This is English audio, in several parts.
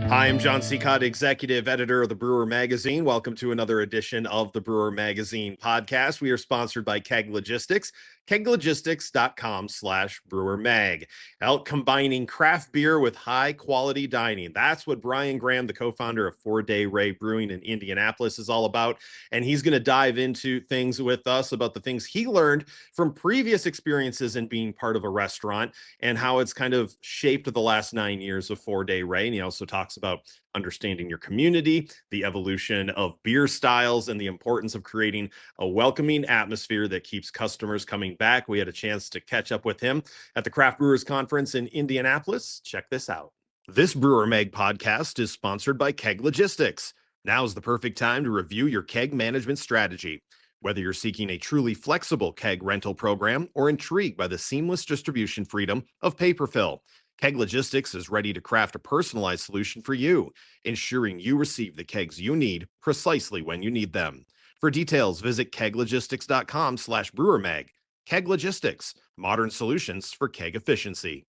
Hi, I'm John Seacott, executive editor of the Brewer Magazine. Welcome to another edition of the Brewer Magazine podcast. We are sponsored by Keg Logistics, keglogistics.com/brewermag. Out combining craft beer with high quality dining. That's what Brian Graham, the co-founder of 4-Day Ray Brewing in Indianapolis, is all about. And he's going to dive into things with us about the things he learned from previous experiences in being part of a restaurant and how it's kind of shaped the last 9 years of 4-Day Ray. And he also talks about understanding your community, the evolution of beer styles, and the importance of creating a welcoming atmosphere that keeps customers coming back. We had a chance to catch up with him at the Craft Brewers Conference in Indianapolis. Check this out. This Brewer Mag podcast is sponsored by Keg Logistics. Now's the perfect time to review your keg management strategy. Whether you're seeking a truly flexible keg rental program or intrigued by the seamless distribution freedom of paper fill, Keg Logistics is ready to craft a personalized solution for you, ensuring you receive the kegs you need precisely when you need them. For details, visit keglogistics.com/brewermag. Keg Logistics, modern solutions for keg efficiency.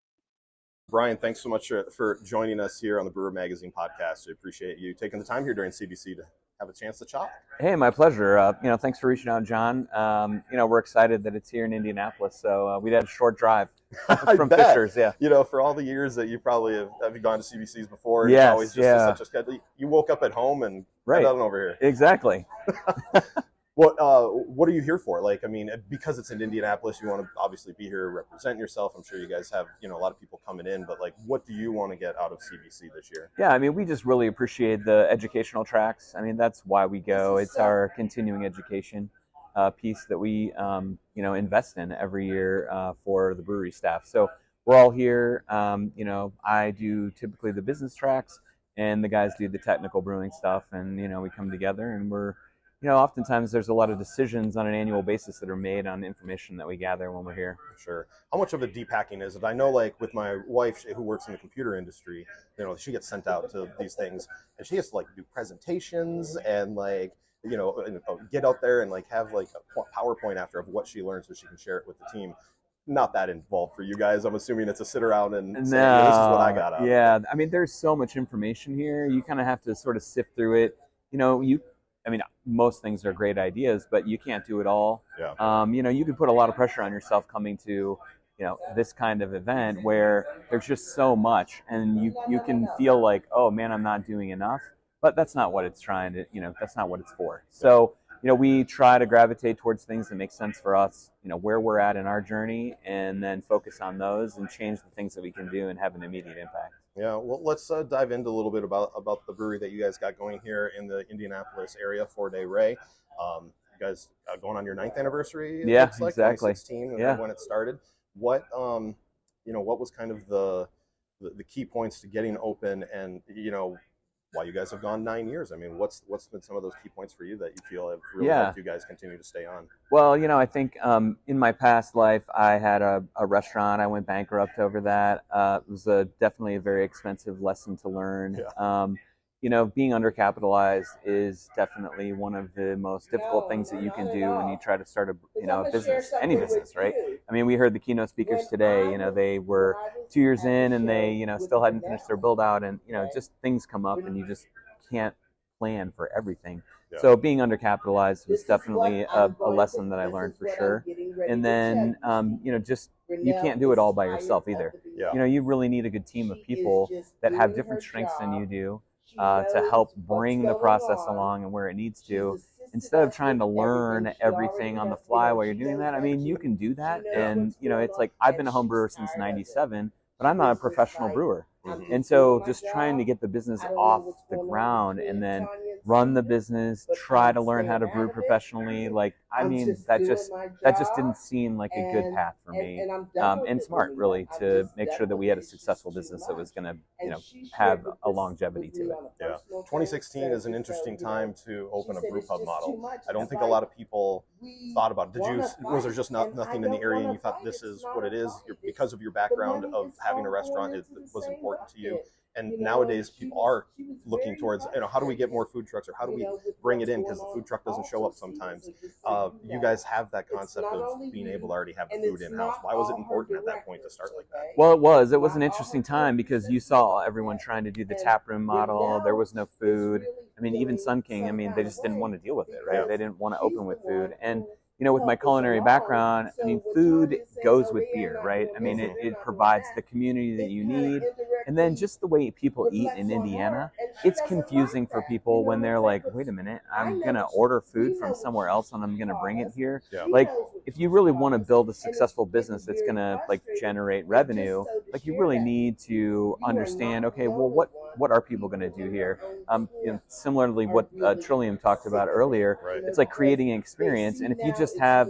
Brian, thanks so much for joining us here on the Brewer Magazine podcast. We appreciate you taking the time here during CBC to have a chance to chat. Hey, my pleasure. Thanks for reaching out, John. We're excited that it's here in Indianapolis. So we had a short drive from Fishers. Yeah. For all the years that you probably have gone to CBCs before, and yes, it's always just such a schedule. You woke up at home and got on over here. Exactly. What are you here for? Because it's in Indianapolis, you want to obviously be here, represent yourself. I'm sure you guys have, a lot of people coming in, but what do you want to get out of CBC this year? Yeah, we just really appreciate the educational tracks. That's why we go. It's our continuing education piece that we, invest in every year for the brewery staff. So we're all here. I do typically the business tracks, and the guys do the technical brewing stuff, and, we come together and we're, oftentimes there's a lot of decisions on an annual basis that are made on information that we gather when we're here. Sure. How much of a deep hacking is it? I know, with my wife who works in the computer industry, she gets sent out to these things, and she has to do presentations and get out there and have a PowerPoint after of what she learned so she can share it with the team. Not that involved for you guys. I'm assuming it's a sit around and say, this is what I got out. Yeah. There's so much information here. You kind of have to sort of sift through it. Most things are great ideas, but you can't do it all. Yeah. You can put a lot of pressure on yourself coming to, this kind of event where there's just so much, and you can feel like, oh man, I'm not doing enough. But that's not what it's trying to, that's not what it's for. So, we try to gravitate towards things that make sense for us, where we're at in our journey, and then focus on those and change the things that we can do and have an immediate impact. Yeah, well, let's dive into a little bit about the brewery that you guys got going here in the Indianapolis area, 4-Day Ray. You guys going on your 9th anniversary? Yeah, exactly. 2016, when it started. What was kind of the key points to getting open, and why you guys have gone 9 years? What's been some of those key points for you that you feel have really helped you guys continue to stay on? Well, I think in my past life, I had a restaurant. I went bankrupt over that. It was definitely a very expensive lesson to learn. Yeah. Being undercapitalized is definitely one of the most difficult things that you can do when you try to start a business, any business, right? We heard the keynote speakers today. They were 2 years in, and they, still hadn't finished their build out, and just things come up, and you just can't plan for everything. Yeah. So being undercapitalized was definitely a lesson that I learned for sure. And then, just you can't do it all by yourself either. Yeah. You really need a good team of people that have different strengths than you do to help bring the process along and where it needs to. Instead of trying to learn everything on the fly while you're doing that, you can do that. And, it's I've been a home brewer since 97, but I'm not a professional brewer. Mm-hmm. And so just trying to get the business off the ground and then run the business, try to learn how to brew professionally. That just didn't seem like a good path for me. And smart, really, to make sure that we had a successful business that was going to, have a longevity to it. Yeah. 2016 is an interesting time to open a brew pub model. I don't think a lot of people thought about it. Was there just nothing in the area and you thought this is what it is? Because of your background of having a restaurant, it was important to you. And nowadays people are looking towards, how do we get more food trucks, or how do we bring it in, because the food truck doesn't show up sometimes. You guys have that concept of being able to already have the food in house. Why was it important at that point to start like that? Well, it was an interesting time because you saw everyone trying to do the tap room model. There was no food. I mean, even Sun King, I mean, they just didn't want to deal with it, right? They didn't want to open with food. And with my culinary background, I mean, food goes with beer, right? I mean, it provides the community that you need. And then just the way people eat in Indiana, it's confusing for people when they're like, wait a minute, I'm going to order food from somewhere else and I'm going to bring it here. Yeah. Like, if you really want to build a successful business that's going to like generate revenue, like you really need to understand, okay, well, what are people going to do here? Similarly, what Trillium talked about earlier, Right. It's like creating an experience. And if you just have,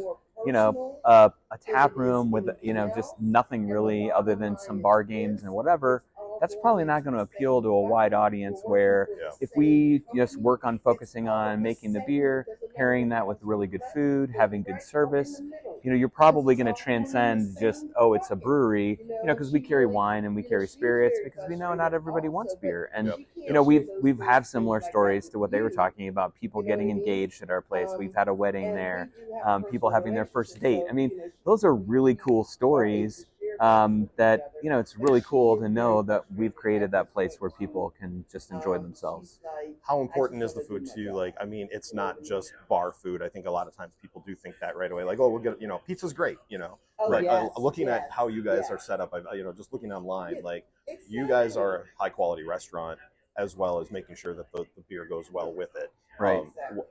a tap room with, just nothing really other than some bar games and whatever, that's probably not going to appeal to a wide audience. Where if we just work on focusing on making the beer, pairing that with really good food, having good service, you're probably going to transcend just, oh, it's a brewery, because we carry wine and we carry spirits, because we know not everybody wants beer. And, we've had similar stories to what they were talking about, people getting engaged at our place. We've had a wedding there, people having their first date. I mean, those are really cool stories. That it's really cool to know that we've created that place where people can just enjoy themselves. How important is the food to you? Like, I mean, it's not just bar food. I think a lot of times people do think that right away. Like, oh, we'll get, pizza's great, Right. Looking at how you guys are set up, just looking online, like, you guys are a high quality restaurant, as well as making sure that the beer goes well with it. Right.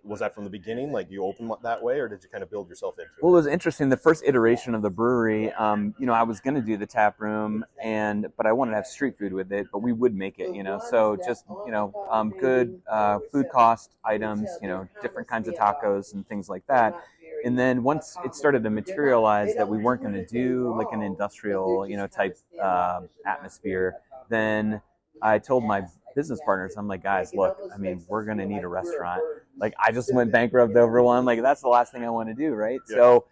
Was that from the beginning? Like, you opened that way, or did you kind of build yourself into it? Well, it was interesting. The first iteration of the brewery, I was going to do the tap room, but I wanted to have street food with it, but we would make it, So just, good food cost items, different kinds of tacos and things like that. And then once it started to materialize that we weren't going to do like an industrial, type atmosphere, then I told my business partners, I'm like, guys, look, I mean, we're going to need a restaurant. Like, I just went bankrupt over one. Like, that's the last thing I want to do, right? Yeah. So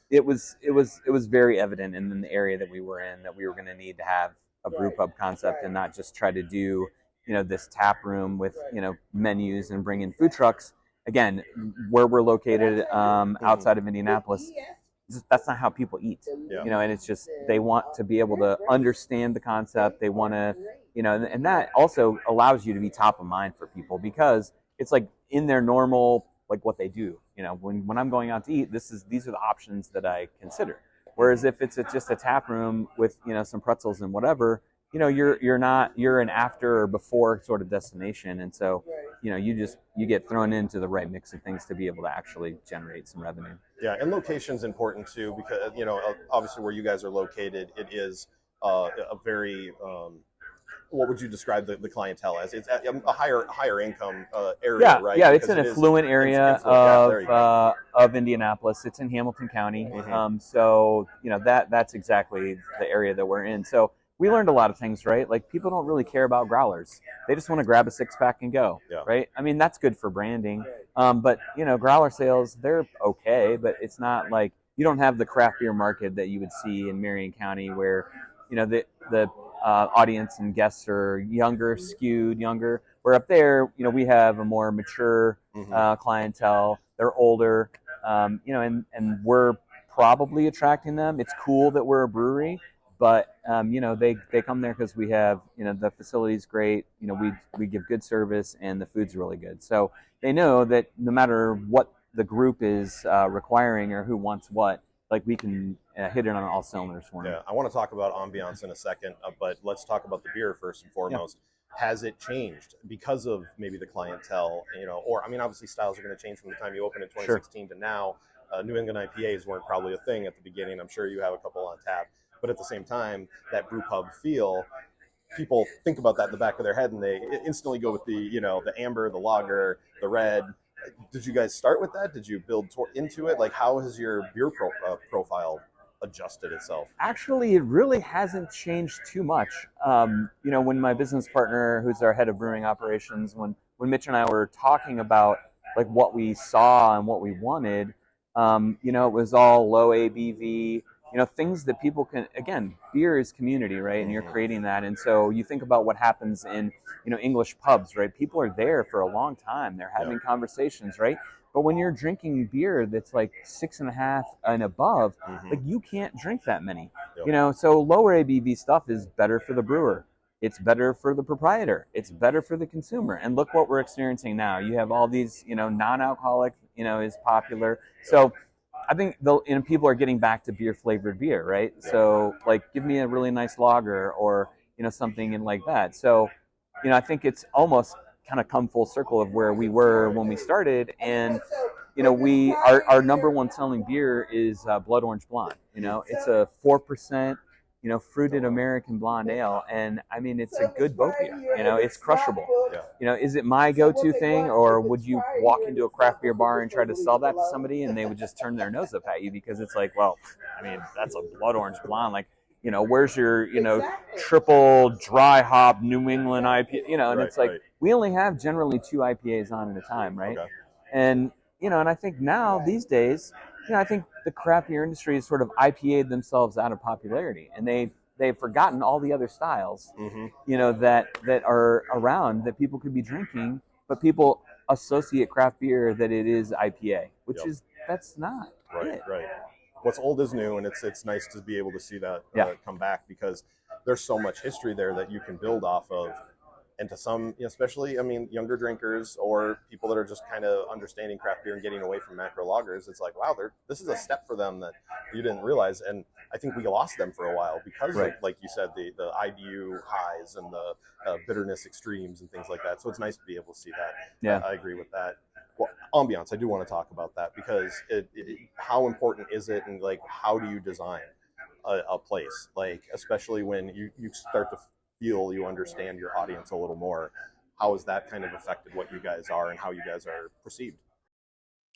it was very evident in the area that we were in that we were going to need to have a brew pub concept and not just try to do, this tap room with, menus and bring in food trucks. Again, where we're located outside of Indianapolis, that's not how people eat, and it's just, they want to be able to understand the concept. They want to, and that also allows you to be top of mind for people, because it's like in their normal, like what they do, when I'm going out to eat, these are the options that I consider. Whereas if it's just a tap room with, some pretzels and whatever, you're an after or before sort of destination. And so, you get thrown into the right mix of things to be able to actually generate some revenue. Yeah, and location's important too, because, obviously where you guys are located, it is a very, what would you describe the clientele as? It's a higher income area, right? Yeah, because it's an affluent area of Indianapolis. It's in Hamilton County. Mm-hmm. So, that's exactly the area that we're in. So we learned a lot of things, right? Like, people don't really care about growlers. They just want to grab a six-pack and go, right? I mean, that's good for branding. But, growler sales, they're okay, but it's not like, you don't have the craft beer market that you would see in Marion County, where, the audience and guests are skewed younger. Where up there, we have a more mature clientele. They're older, and we're probably attracting them. It's cool that we're a brewery, but they come there because we have, the facility's great. We give good service and the food's really good. So they know that no matter what the group is requiring or who wants what, like, we can hit it on all cylinders for them. Yeah, I want to talk about ambiance in a second, but let's talk about the beer first and foremost. Yeah. Has it changed because of maybe the clientele, or, I mean, obviously styles are going to change from the time you opened in 2016 to now. New England IPAs weren't probably a thing at the beginning. I'm sure you have a couple on tap, but at the same time, that brew pub feel, people think about that in the back of their head and they instantly go with the, the amber, the lager, the red. Did you guys start with that? Did you build into it? Like, how has your beer profile adjusted itself? Actually, it really hasn't changed too much. When my business partner, who's our head of brewing operations, when Mitch and I were talking about like what we saw and what we wanted, it was all low ABV, things that people can, again, beer is community, right? And you're creating that. And so you think about what happens in, English pubs, right? People are there for a long time. They're having conversations, right? But when you're drinking beer that's like 6.5 and above, like you can't drink that many, so lower ABV stuff is better for the brewer. It's better for the proprietor. It's better for the consumer. And look what we're experiencing now. You have all these, non-alcoholic, is popular. So I think people are getting back to beer flavored beer, right? So like, give me a really nice lager or something and like that. So I think it's almost kind of come full circle of where we were when we started, and our number one selling beer is Blood Orange Blonde. It's a 4%. Fruited American blonde ale, and I mean it's a good boat beer. It's crushable. Is it my go-to thing, or would you walk into a craft beer bar and try to sell that to somebody and they would just turn their nose up at you because it's like, well, I mean that's a Blood Orange Blonde. Like, where's your triple dry hop New England IPA? And it's like we only have generally 2 IPAs on at a time, right? Okay. And and I think now these days, I think the craft beer industry has sort of IPA'd themselves out of popularity, and they've forgotten all the other styles, that are around that people could be drinking, but people associate craft beer that it is IPA, which that's not it. Right. What's old is new, and it's nice to be able to see that come back, because there's so much history there that you can build off of. And to some, especially, younger drinkers or people that are just kind of understanding craft beer and getting away from macro lagers, it's like, wow, this is a step for them that you didn't realize. And I think we lost them for a while because of, like you said, the IBU highs and the bitterness extremes and things like that. So it's nice to be able to see that. Yeah, I agree with that. Well, ambiance, I do want to talk about that, because how important is it, and like, how do you design a place, like, especially when you start to feel you understand your audience a little more? How has that kind of affected what you guys are and how you guys are perceived?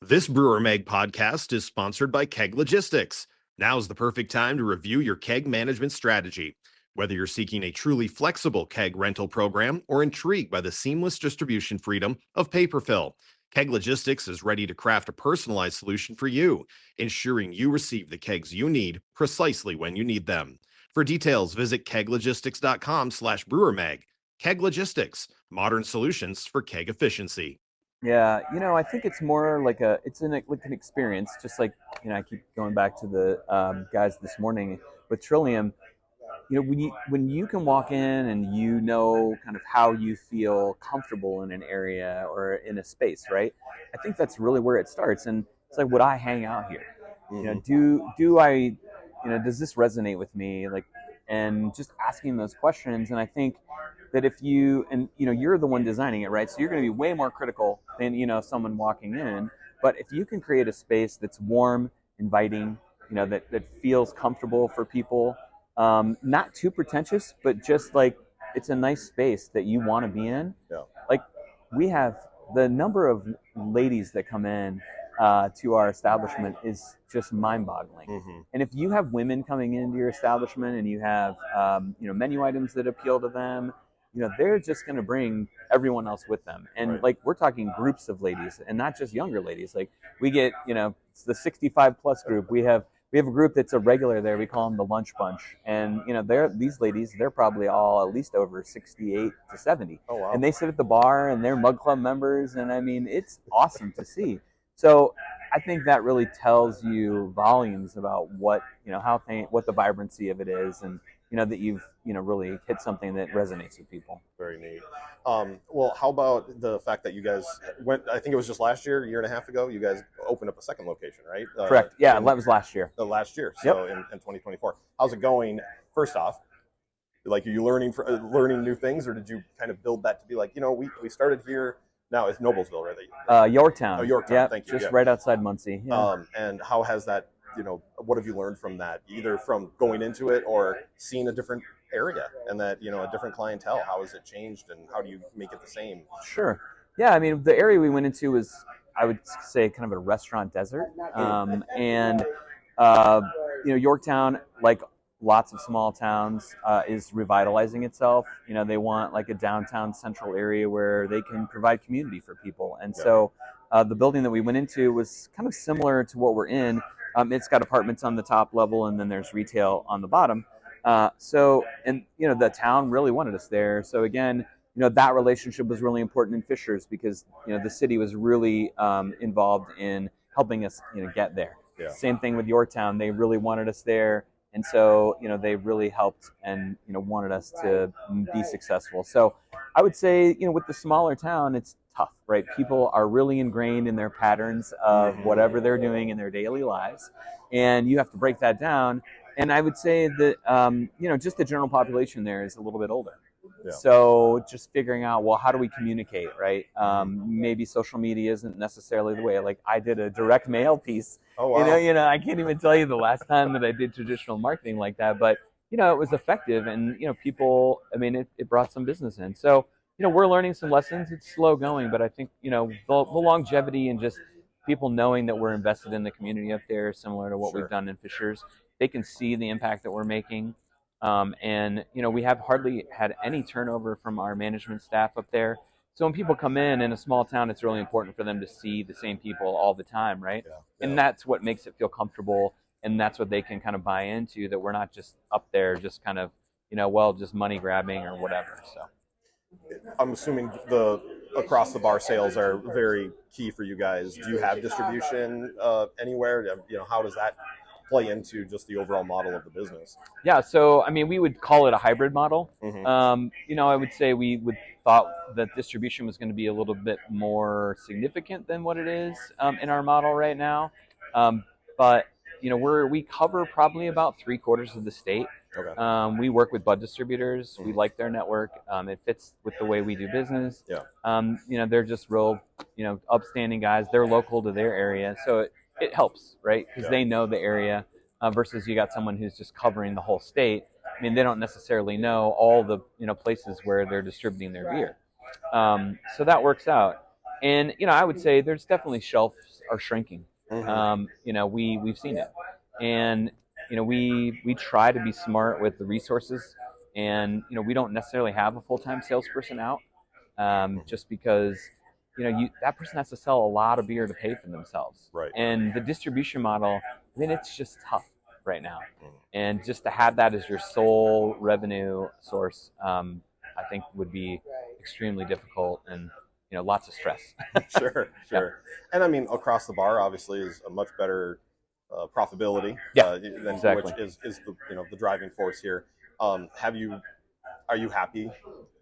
This Brewer Mag podcast is sponsored by Keg Logistics. Now's the perfect time to review your keg management strategy. Whether you're seeking a truly flexible keg rental program or intrigued by the seamless distribution freedom of paper fill, Keg Logistics is ready to craft a personalized solution for you, ensuring you receive the kegs you need precisely when you need them. For details, visit keglogistics.com/brewermag. Keg Logistics, modern solutions for keg efficiency. Yeah, I think it's more like an experience. Just like, I keep going back to the guys this morning with Trillium. When you can walk in and kind of how you feel comfortable in an area or in a space, right? I think that's really where it starts. And it's like, would I hang out here? Do I, does this resonate with me? Like, and just asking those questions. And I think that if you're the one designing it, right? So you're going to be way more critical than, someone walking in. But if you can create a space that's warm, inviting, that feels comfortable for people, not too pretentious, but just like, it's a nice space that you want to be in. Yeah. Like, we have the number of ladies that come in to our establishment is just mind-boggling. And if you have women coming into your establishment and you have menu items that appeal to them, they're just going to bring everyone else with them. And like, we're talking groups of ladies, and not just younger ladies. Like, we get it's the 65 plus group. We have a group that's a regular there. We call them the lunch bunch, and these ladies, they're probably all at least over 68 to 70. Oh, wow. And they sit at the bar, and they're Mug Club members, and I mean, it's awesome to see. So I think that really tells you volumes about what the vibrancy of it is, and that you've really hit something that resonates with people. Very neat. Well, how about the fact that you guys went, I think it was just last year, a year and a half ago, you guys opened up a second location, right? Correct. Yeah, that was last year. Last year, so in 2024. How's it going, first off? Like, are you learning new things, or did you kind of build that to be like, we started here, now it's Noblesville, right? Yorktown. Oh, Yorktown, yep, thank you. Just right outside Muncie. Yeah. And how has that, what have you learned from that, either from going into it or seeing a different area and that, a different clientele? How has it changed, and how do you make it the same? Sure. Yeah, I mean, the area we went into was, I would say, kind of a restaurant desert. Yorktown, like lots of small towns, is revitalizing itself. They want like a downtown central area where they can provide community for people. And so the building that we went into was kind of similar to what we're in, It's got apartments on the top level, and then there's retail on the bottom. And the town really wanted us there. So again, that relationship was really important in Fishers because the city was really involved in helping us get there. Yeah. Same thing with Yorktown; they really wanted us there, and so they really helped and wanted us to be successful. So I would say with the smaller town, it's tough, right? People are really ingrained in their patterns of whatever they're doing in their daily lives, and you have to break that down. And I would say that just the general population there is a little bit older. Yeah. So just figuring out, well, how do we communicate, right? Maybe social media isn't necessarily the way. Like I did a direct mail piece. Oh, wow. I can't even tell you the last time that I did traditional marketing like that, but it was effective, and people. I mean, it brought some business in. So we're learning some lessons. It's slow going, but I think the longevity and just people knowing that we're invested in the community up there, similar to what Sure. we've done in Fishers, they can see the impact that we're making. And we have hardly had any turnover from our management staff up there. So when people come in a small town, it's really important for them to see the same people all the time, right? Yeah. And that's what makes it feel comfortable, and that's what they can kind of buy into, that we're not just up there just kind of, just money grabbing or whatever. So I'm assuming the across the bar sales are very key for you guys. Do you have distribution anywhere? How does that play into just the overall model of the business? Yeah, so I mean, we would call it a hybrid model. Mm-hmm. I would say we would thought that distribution was going to be a little bit more significant than what it is in our model right now. But we cover probably about 3/4 of the state. Okay. We work with bud distributors. We like their network. It fits with the way we do business. Yeah. They're just real, upstanding guys. They're local to their area, so it helps, right? Because they know the area versus you got someone who's just covering the whole state. I mean, they don't necessarily know all the places where they're distributing their beer. So that works out. And I would say there's definitely shelves are shrinking. We've seen it, and we try to be smart with the resources, and we don't necessarily have a full-time salesperson out, just because that person has to sell a lot of beer to pay for themselves. Right. And the distribution model, I mean, it's just tough right now. And just to have that as your sole revenue source, I think would be extremely difficult and lots of stress. Sure. Yeah. And I mean, across the bar obviously is a much better profitability. Than exactly. Which is the the driving force here. Are you happy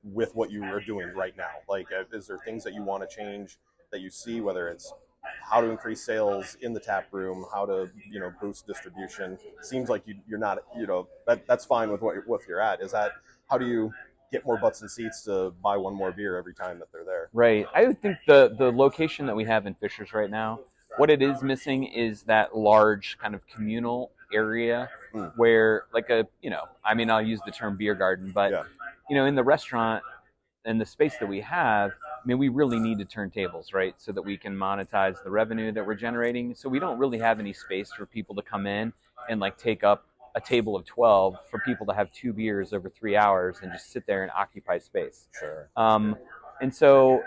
with what you are doing right now? Like, is there things that you want to change that you see, whether it's how to increase sales in the tap room, how to boost distribution? Seems like you're not that's fine with what you're at. Is that how do you get more butts and seats to buy one more beer every time that they're there? Right. I would think the location that we have in Fishers right now, what it is missing is that large kind of communal area where, like I'll use the term beer garden, but in the restaurant and the space that we have, I mean, we really need to turn tables, right, so that we can monetize the revenue that we're generating. So we don't really have any space for people to come in and like take up a table of 12 for people to have 2 beers over 3 hours and just sit there and occupy space. Sure. And so,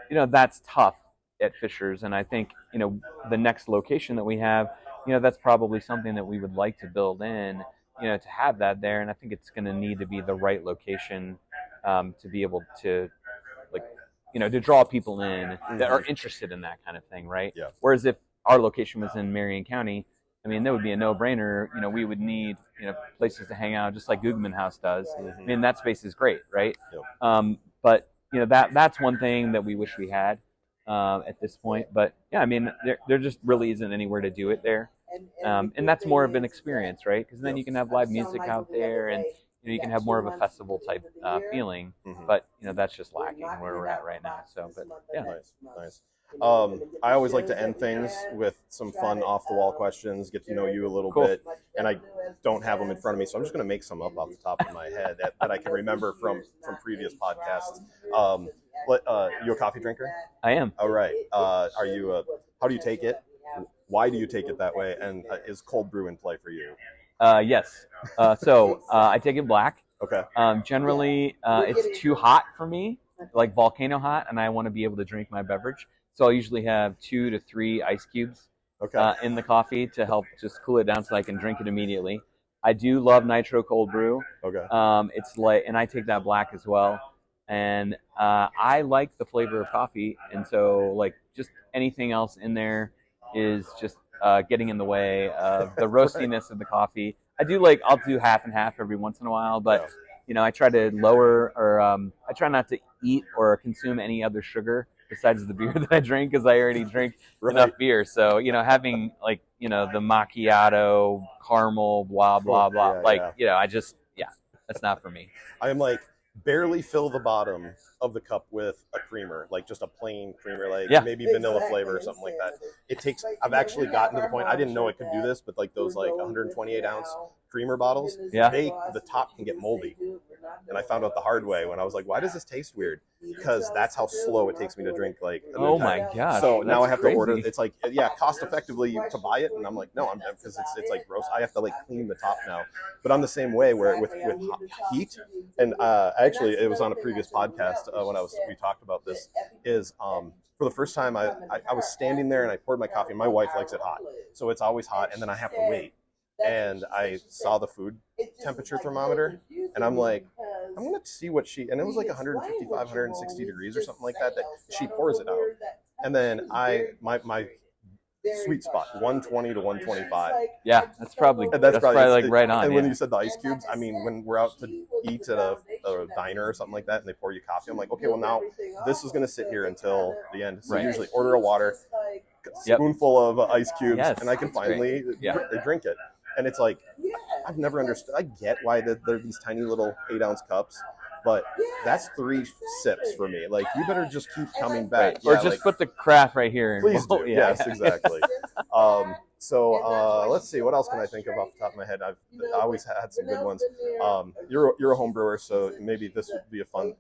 that's tough at Fishers. And I think, the next location that we have, that's probably something that we would like to build in, to have that there. And I think it's going to need to be the right location to be able to, to draw people in that are interested in that kind of thing, right? Yeah. Whereas if our location was in Marion County, I mean, that would be a no-brainer. We would need, places to hang out, just like Guggenheim House does. I mean, that space is great, right? Yep. But that's one thing that we wish we had at this point. But yeah, I mean, there just really isn't anywhere to do it there, and that's more of an experience, right? Because then you can have live music out there, and you can have more of a festival type feeling. But that's just lacking where we're at right now. So, but yeah, nice. I always like to end things with some fun off-the-wall questions, get to know you a little bit, and I don't have them in front of me, so I'm just going to make some up off the top of my head that I can remember from previous podcasts. You a coffee drinker? I am. All right. Are you? How do you take it? Why do you take it that way? And is cold brew in play for you? Yes. So I take it black. Okay. Generally, it's too hot for me, like volcano hot, and I want to be able to drink my beverage. So I'll usually have 2 to 3 ice cubes Okay. in the coffee to help just cool it down so I can drink it immediately. I do love nitro cold brew. Okay. It's like, and I take that black as well. And I like the flavor of coffee, and so like just anything else in there is just getting in the way of the roastiness of the coffee. I'll do half and half every once in a while, but I try to lower or I try not to eat or consume any other sugar besides the beer that I drink, because I already drink enough beer. So having like the macchiato, caramel, blah blah blah, that's not for me. I am like barely fill the bottom of the cup with a creamer, like just a plain creamer, like maybe vanilla flavor or something like that. I've actually gotten to the point, I didn't know it could do this, but like those like 128 ounce creamer bottles, the top can get moldy. And I found out the hard way when I was like, why does this taste weird? Because that's how slow it takes me to drink. Like, oh my gosh. So now I have to order. It's like, cost effectively to buy it. And I'm like, no, because it's like gross. I have to like clean the top now. But I'm the same way where with heat. And actually, it was on a previous podcast when we talked about this. Is for the first time I was standing there and I poured my coffee. My wife likes it hot, so it's always hot, and then I have to wait. And I saw the food temperature thermometer, and I'm like, I'm going to see what and it was like 155, 160 degrees or something like that she pours it out. And then my sweet spot, 120 to 125. Yeah, that's probably like right on. And when you said the ice cubes, I mean, when we're out to eat at a diner or something like that and they pour you coffee, I'm like, okay, well now this is going to sit here until the end. So I usually order a water, spoonful of ice cubes, and I can finally drink it. And it's like, I've never understood. I get why they're these tiny little 8-ounce cups, but that's 3 sips for me. Like, you better just keep coming back. Or just put the craft right here. Please do. Yes, exactly. So let's see. What else can I think of off the top of my head? I've always had some good ones. You're a home brewer, so maybe this would be a fun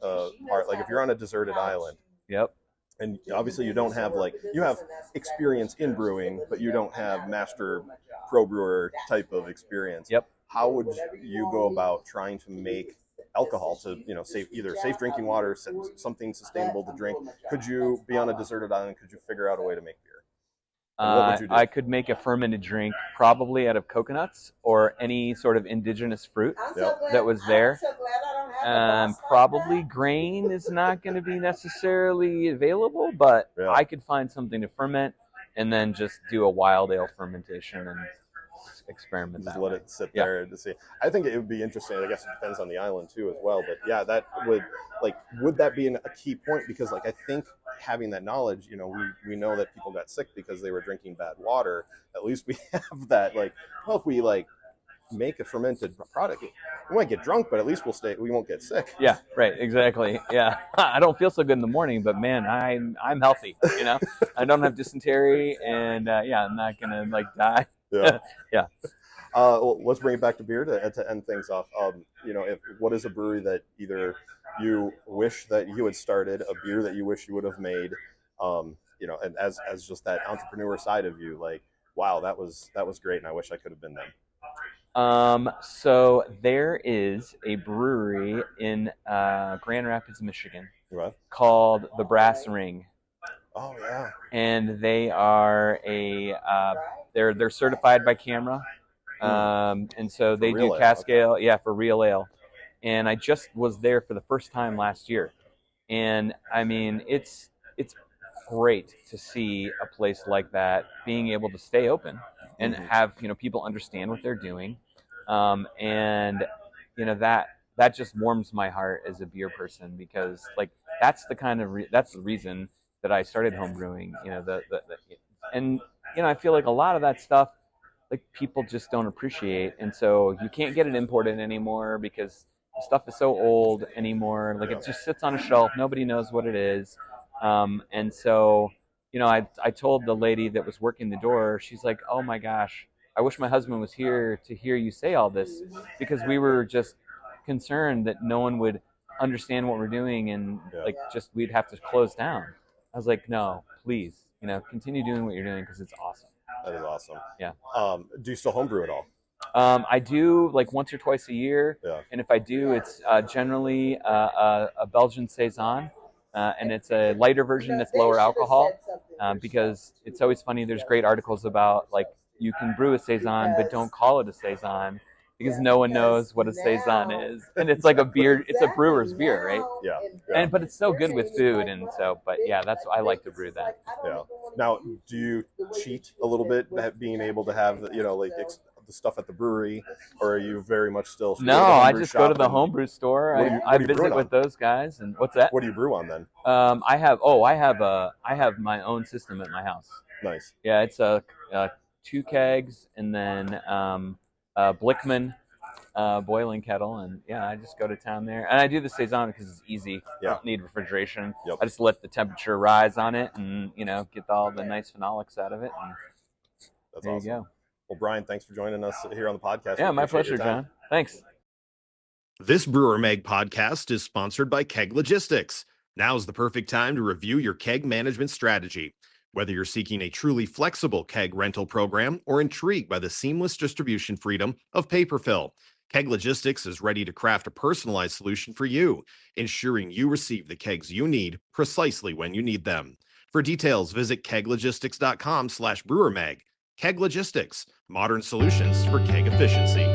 part. Like, if you're on a deserted island. Yep. And obviously you don't have you have experience in brewing, but you don't have master pro brewer type of experience. Yep. How would you go about trying to make alcohol to, safe drinking water, something sustainable to drink? Could you be on a deserted island? Could you figure out a way to make beer? What would you do? I could make a fermented drink, probably out of coconuts or any sort of indigenous fruit that was there. Probably grain is not going to be necessarily available, but I could find something to ferment and then just do a wild ale fermentation and experiment just that let way. It sit there to see. I think it would be interesting. I guess it depends on the island too as well, but yeah, that would that be a key point? Because I think having that knowledge, we know that people got sick because they were drinking bad water. At least we have that, if we make a fermented product, we might get drunk, but at least we won't get sick. Yeah, right, exactly. Yeah. I don't feel so good in the morning, but man, I'm healthy, I don't have dysentery, and I'm not gonna die. Yeah. Yeah. Well, let's bring it back to beer to end things off. What is a brewery that either you wish that you had started, a beer that you wish you would have made, and as just that entrepreneur side of you, wow, that was great, and I wish I could have been them. So there is a brewery in Grand Rapids, Michigan, called the Brass Ring. Oh yeah. And they are they're certified by Camera, and so they do cask ale, for real ale. And I just was there for the first time last year, and I mean it's great to see a place like that being able to stay open and have people understand what they're doing, and that just warms my heart as a beer person, because that's the kind of that's the reason that I started home brewing. And I feel like a lot of that stuff people just don't appreciate, and so you can't get it imported anymore because the stuff is so old anymore. It just sits on a shelf, nobody knows what it is, and so I told the lady that was working the door, she's like, oh my gosh, I wish my husband was here to hear you say all this, because we were just concerned that no one would understand what we're doing, and we'd have to close down. I was like, no, please, continue doing what you're doing, because it's awesome. That is awesome. Yeah. Do you still homebrew at all? I do once or twice a year. Yeah. And if I do, it's generally a Belgian Saison, and it's a lighter version that's lower alcohol. because it's always funny. There's great articles about like you can brew a saison, but don't call it a saison because no one knows what a saison is, and it's like a beer. It's a brewer's beer, right? Yeah. And but it's so good with food, and so. But yeah, that's I like to brew that. Yeah. Now, do you cheat a little bit being able to have like the stuff at the brewery, or are you very much still? No, I just go to the homebrew store. I visit with those guys, and what's that? What do you brew on then? I have my own system at my house. Nice. Yeah, it's 2 kegs and then Blickman boiling kettle, and yeah, I just go to town there, and I do the saison because it's easy. Yeah. I don't need refrigeration. Yep. I just let the temperature rise on it, and get all the nice phenolics out of it. And That's there awesome. you go. Well, Brian, thanks for joining us here on the podcast. Yeah, my pleasure, John. Thanks. This Brewer Mag podcast is sponsored by Keg Logistics. Now's the perfect time to review your keg management strategy. Whether you're seeking a truly flexible keg rental program or intrigued by the seamless distribution freedom of paper fill, Keg Logistics is ready to craft a personalized solution for you, ensuring you receive the kegs you need precisely when you need them. For details, visit keglogistics.com/brewermag. Keg Logistics, modern solutions for keg efficiency.